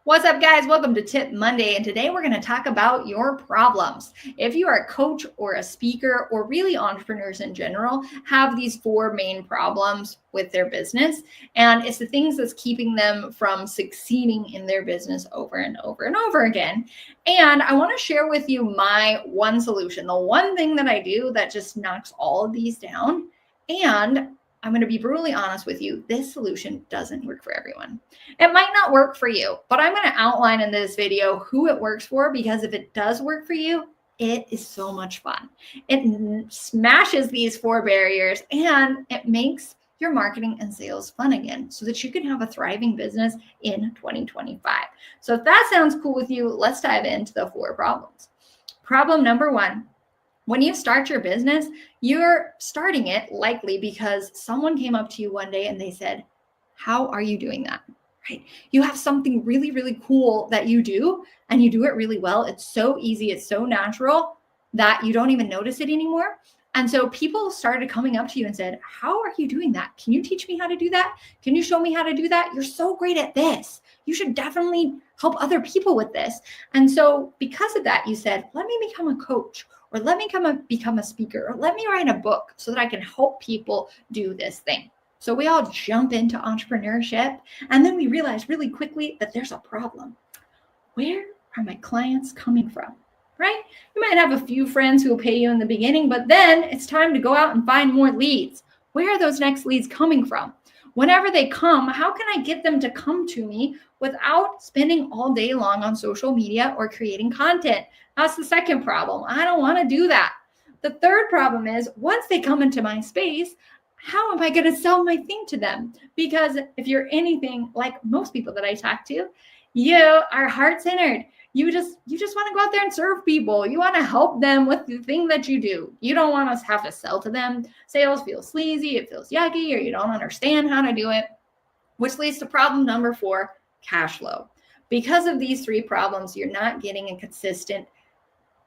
What's up, guys? Welcome to Tip Monday, and today we're going to talk about your problems. If you are a coach or a speaker or really entrepreneurs in general, have these four main problems with their business, and it's the things that's keeping them from succeeding in their business over and over and over again. And I want to share with you my one solution, the one thing that I do that just knocks all of these down. And I'm going to be brutally honest with you, this solution doesn't work for everyone. It might not work for you, but I'm going to outline in this video who it works for, because if it does work for you, it is so much fun. It smashes these four barriers and it makes your marketing and sales fun again so that you can have a thriving business in 2025. So if that sounds cool with you, let's dive into the four problems. Problem number one. When you start your business, you're starting it likely because someone came up to you one day and they said, how are you doing that? Right? You have something really, really cool that you do, and you do it really well. It's so easy. It's so natural that you don't even notice it anymore. And so people started coming up to you and said, how are you doing that? Can you teach me how to do that? Can you show me how to do that? You're so great at this. You should definitely help other people with this. And so because of that, you said, let me become a coach, or let me become a speaker, or let me write a book so that I can help people do this thing. So we all jump into entrepreneurship, and then we realize really quickly that there's a problem. Where are my clients coming from? Right? You might have a few friends who will pay you in the beginning, but then it's time to go out and find more leads. Where are those next leads coming from? Whenever they come, how can I get them to come to me without spending all day long on social media or creating content? That's the second problem. I don't want to do that. The third problem is, once they come into my space, how am I going to sell my thing to them? Because if you're anything like most people that I talk to, you are heart-centered. You just want to go out there and serve people. You want to help them with the thing that you do. You don't want to have to sell to them. Sales feels sleazy, it feels yucky, or you don't understand how to do it, which leads to problem number 4, cash flow. Because of these 3 problems, you're not getting a consistent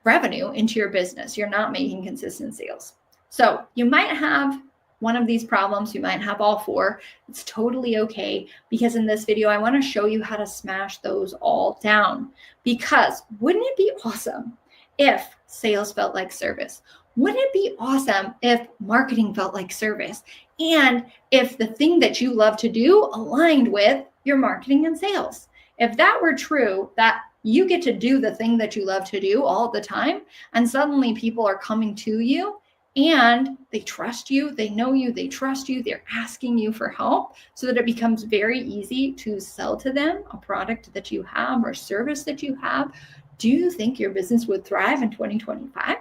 revenue into your business. You're not making consistent sales. So you might have one of these problems, you might have all 4. It's totally okay, because in this video, I want to show you how to smash those all down. Because wouldn't it be awesome if sales felt like service? Wouldn't it be awesome if marketing felt like service? And if the thing that you love to do aligned with your marketing and sales? If that were true, that you get to do the thing that you love to do all the time, and suddenly people are coming to you and they trust you, they know you, they trust you, they're asking you for help, so that it becomes very easy to sell to them a product that you have or service that you have. Do you think your business would thrive in 2025?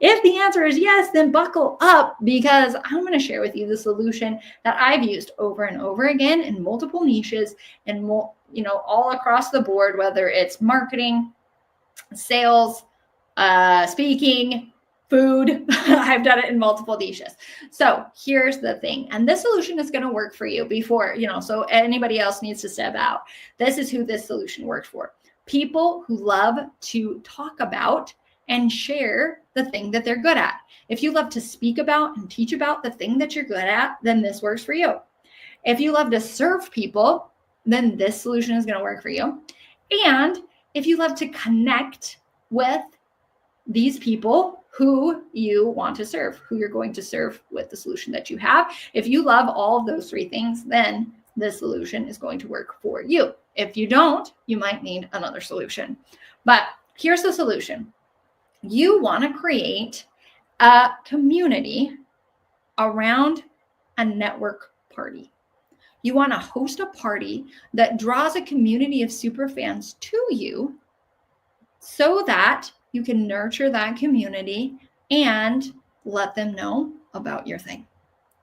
If the answer is yes, then buckle up, because I'm going to share with you the solution that I've used over and over again in multiple niches and all across the board, whether it's marketing, sales, speaking, food. I've done it in multiple niches. So here's the thing. And this solution is going to work for you before, so anybody else needs to step out. This is who this solution works for. People who love to talk about and share the thing that they're good at. If you love to speak about and teach about the thing that you're good at, then this works for you. If you love to serve people, then this solution is going to work for you. And if you love to connect with these people who you want to serve, who you're going to serve with the solution that you have, if you love all of those 3 things, then this solution is going to work for you. If you don't, you might need another solution. But here's the solution. You want to create a community around a network party. You want to host a party that draws a community of super fans to you, so that you can nurture that community and let them know about your thing.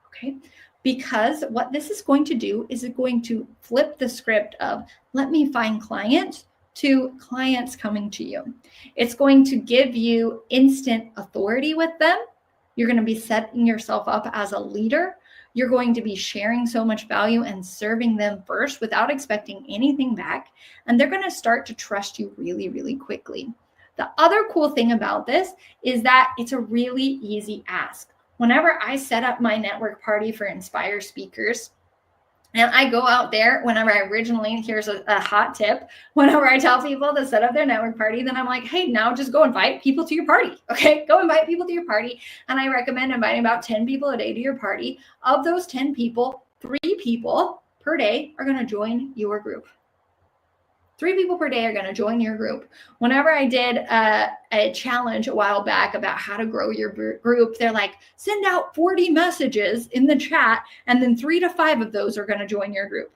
Okay? Because what this is going to do is it's going to flip the script of let me find clients to clients coming to you. It's going to give you instant authority with them. You're going to be setting yourself up as a leader. You're going to be sharing so much value and serving them first without expecting anything back. And they're going to start to trust you really, really quickly. The other cool thing about this is that it's a really easy ask. Whenever I set up my network party for Inspire speakers, And I go out there whenever here's a hot tip. Whenever I tell people to set up their network party, then I'm like, hey, now just go invite people to your party. Okay, go invite people to your party. And I recommend inviting about 10 people a day to your party. Of those 10 people, 3 people per day are going to join your group. 3 people per day are going to join your group. Whenever I did a challenge a while back about how to grow your group, they're like, send out 40 messages in the chat, and then 3 to 5 of those are going to join your group.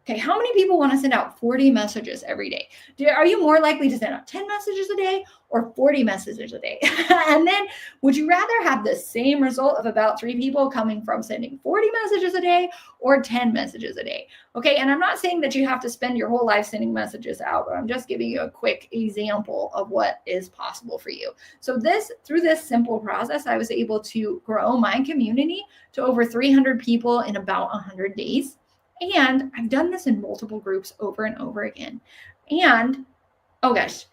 Okay, how many people want to send out 40 messages every day? Are you more likely to send out 10 messages a day or 40 messages a day? And then would you rather have the same result of about 3 people coming from sending 40 messages a day or 10 messages a day? Okay, and I'm not saying that you have to spend your whole life sending messages out, but I'm just giving you a quick example of what is possible for you. So through this simple process, I was able to grow my community to over 300 people in about 100 days. And I've done this in multiple groups over and over again. And, oh gosh,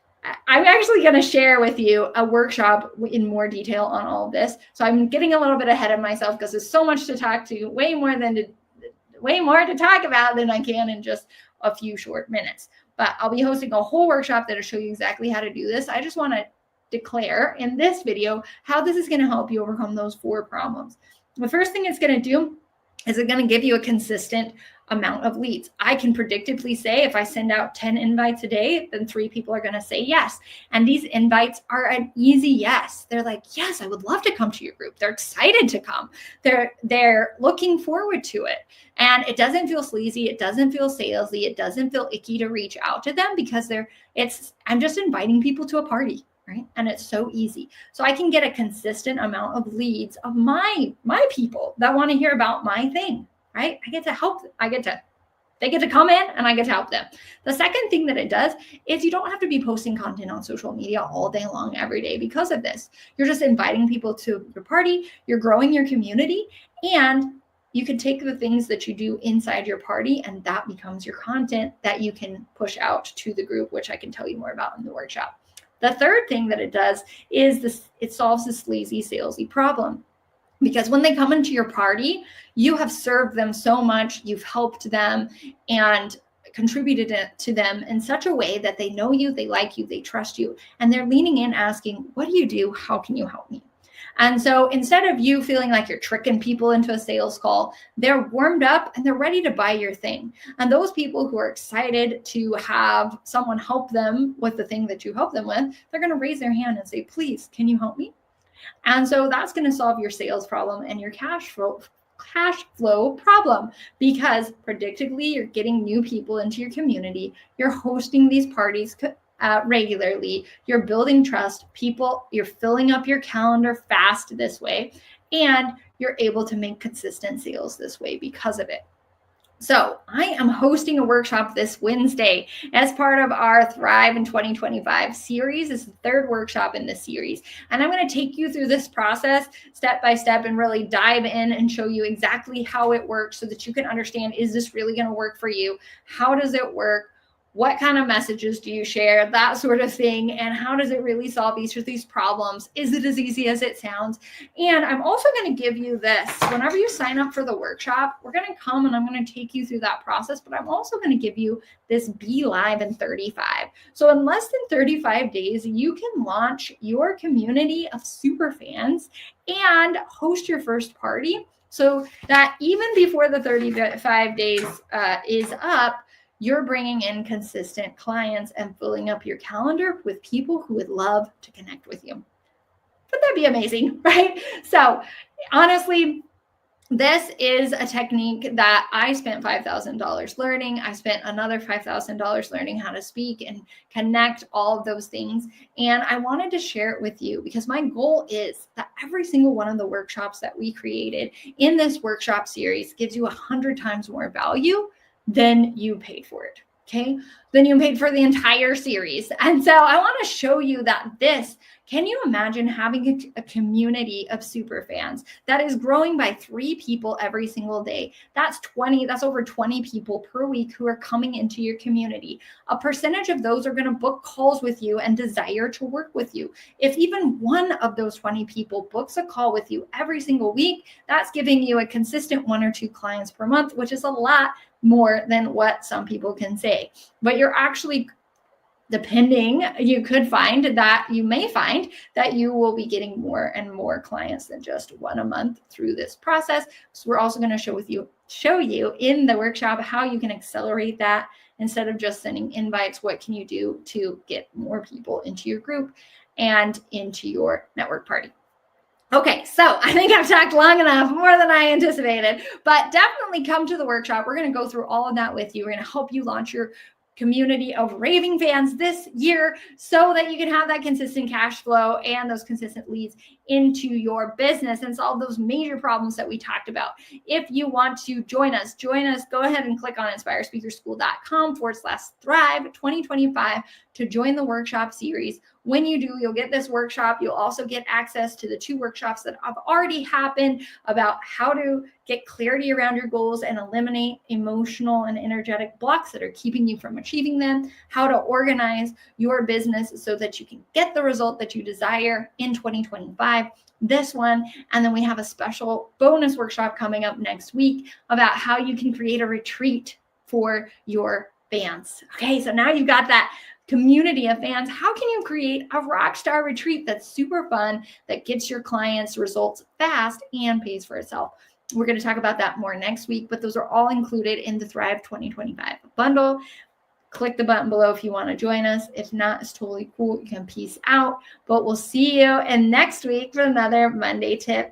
I'm actually going to share with you a workshop in more detail on all of this. So I'm getting a little bit ahead of myself because there's so much to talk to, way more to talk about than I can in just a few short minutes. But I'll be hosting a whole workshop that'll show you exactly how to do this. I just want to declare in this video how this is going to help you overcome those 4 problems. The first thing it's going to do is it going to give you a consistent amount of leads. I can predictably say if I send out 10 invites a day, then 3 people are going to say yes. And these invites are an easy yes. They're like, yes, I would love to come to your group. They're excited to come. They're looking forward to it. And it doesn't feel sleazy. It doesn't feel salesy. It doesn't feel icky to reach out to them because I'm just inviting people to a party. Right? And it's so easy. So I can get a consistent amount of leads of my people that want to hear about my thing, right? I get to help them. They get to come in and I get to help them. The second thing that it does is you don't have to be posting content on social media all day long, every day because of this. You're just inviting people to your party, you're growing your community, and you can take the things that you do inside your party and that becomes your content that you can push out to the group, which I can tell you more about in the workshop. The third thing that it does is it solves the sleazy, salesy problem. Because when they come into your party, you have served them so much, you've helped them and contributed to them in such a way that they know you, they like you, they trust you, and they're leaning in asking, what do you do? How can you help me? And so instead of you feeling like you're tricking people into a sales call, they're warmed up and they're ready to buy your thing. And those people who are excited to have someone help them with the thing that you help them with, they're going to raise their hand and say, please, can you help me? And so that's going to solve your sales problem and your cash flow problem, because predictably you're getting new people into your community, you're hosting these parties regularly, you're building trust, you're filling up your calendar fast this way, and you're able to make consistent sales this way because of it. So I am hosting a workshop this Wednesday as part of our Thrive in 2025 series. This is the 3rd workshop in this series. And I'm going to take you through this process step by step and really dive in and show you exactly how it works so that you can understand, is this really going to work for you? How does it work? What kind of messages do you share? That sort of thing. And how does it really solve each of these problems? Is it as easy as it sounds? And I'm also going to give you this. Whenever you sign up for the workshop, we're going to come and I'm going to take you through that process, but I'm also going to give you this Be Live in 35. So in less than 35 days, you can launch your community of super fans and host your first party so that even before the 35 days is up, you're bringing in consistent clients and filling up your calendar with people who would love to connect with you. Wouldn't that be amazing, right? So honestly, this is a technique that I spent $5,000 learning. I spent another $5,000 learning how to speak and connect all of those things. And I wanted to share it with you because my goal is that every single one of the workshops that we created in this workshop series gives you 100 times more value than you paid for it, okay? Then you paid for the entire series. And so I want to show you that this Can you imagine having a community of super fans that is growing by 3 people every single day? That's over 20 people per week who are coming into your community. A percentage of those are going to book calls with you and desire to work with you. If even one of those 20 people books a call with you every single week, that's giving you a consistent 1 or 2 clients per month, which is a lot more than what some people can say. But you're actually you may find that you will be getting more and more clients than just 1 a month through this process. So we're also going to show you in the workshop how you can accelerate that. Instead of just sending invites, what can you do to get more people into your group and into your network party? Okay, so I think I've talked long enough, more than I anticipated, but definitely come to the workshop. We're going to go through all of that with you. We're going to help you launch your community of raving fans this year so that you can have that consistent cash flow and those consistent leads into your business and solve those major problems that we talked about. If you want to join us, go ahead and click on inspirespeakerschool.com/thrive 2025 to join the workshop series. When you do, you'll get this workshop. You'll also get access to the 2 workshops that have already happened about how to get clarity around your goals and eliminate emotional and energetic blocks that are keeping you from achieving them, how to organize your business so that you can get the result that you desire in 2025. This one, and then we have a special bonus workshop coming up next week about how you can create a retreat for your fans. Okay, so now you've got that community of fans. How can you create a rock star retreat that's super fun, that gets your clients results fast and pays for itself? We're going to talk about that more next week, but those are all included in the Thrive 2025 bundle. Click the button below if you want to join us. If not, it's totally cool. You can peace out, but we'll see you next week for another Monday tip.